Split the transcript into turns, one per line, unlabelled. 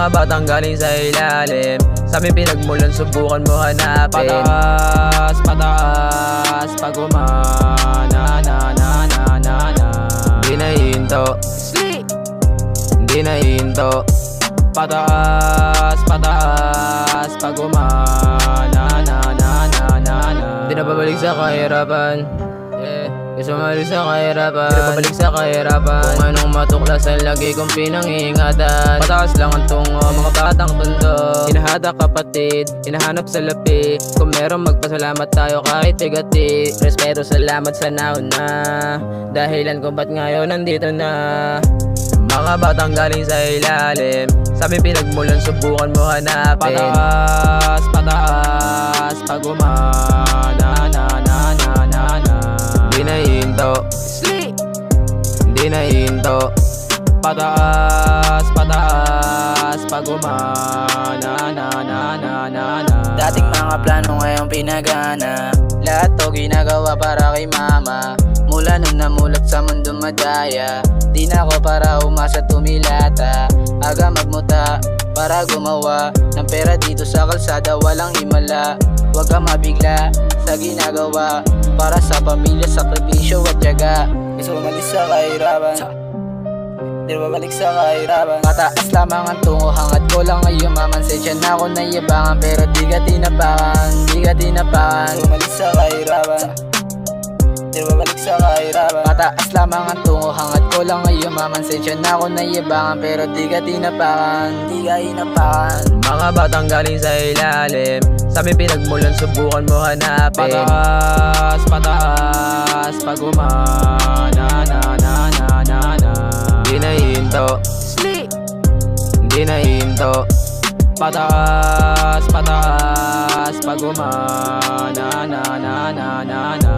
Mga batang galing sa ilalim, sa aming pinagmulan subukan mo hanapin.
Pataas, pataas, pag umana, na, na, na, na, na.
Di na hinto, di na hinto.
Pataas, pataas, pag umana, na, na, na, na, na.
Di na babalik sa kahirapan, gusto malik sa kahirapan. Di na babalik sa kahirapan. Kung anong matuklasan lagi kong pinangingatan. Pataas lang ang tungo, mga batang tondo. Hinahatak kapatid, hinahanap sa lapi. Kung meron magpasalamat tayo kahit bigati. Respeto, salamat sa nauna, dahilan kung ba't ngayon nandito na. Mga batang galing sa ilalim, sa aming pinagmulan subukan mo hanapin.
Pataas, pataas, pag umana, na, na, na, na, na.
Di na hinto, di na hinto.
Pataas, pataas, pag umana, na, na, na, na, na.
Dating mga plano ngayong pinagana, lahat to ginagawa para kay mama. Mula nung namulat sa mundo madaya, di na ako para umasa tumilata. Aga magmuta para gumawa ng pera dito sa kalsada, walang himala. Huwag ka mabigla sa ginagawa, para sa pamilya, sakripisyo at tiyaga. Gusto umalis sa kahirapan, di babalik sa kahirapan. Mataas lamang ang tungo, hangat ko lang ay umaman. Sensya na ako naiyabangan, pero di ka tinapakan, di ka tinapakan. Umalis sa kahirapan, di babalik sa kahirapan. Mataas lamang ang tungo, hangat ko lang ay umaman. Sensya na ako naiyabangan, pero di ka tinapakan, di ka inapakan.
Mga batang galing sa ilalim, sa aming pinagmulan subukan mo hanapin.
Pataas, pataas, pag umana, na, na, na, na, na.
Di na hinto, di na hinto.
Pataas, pataas, pag umana, na, na, na, na, na.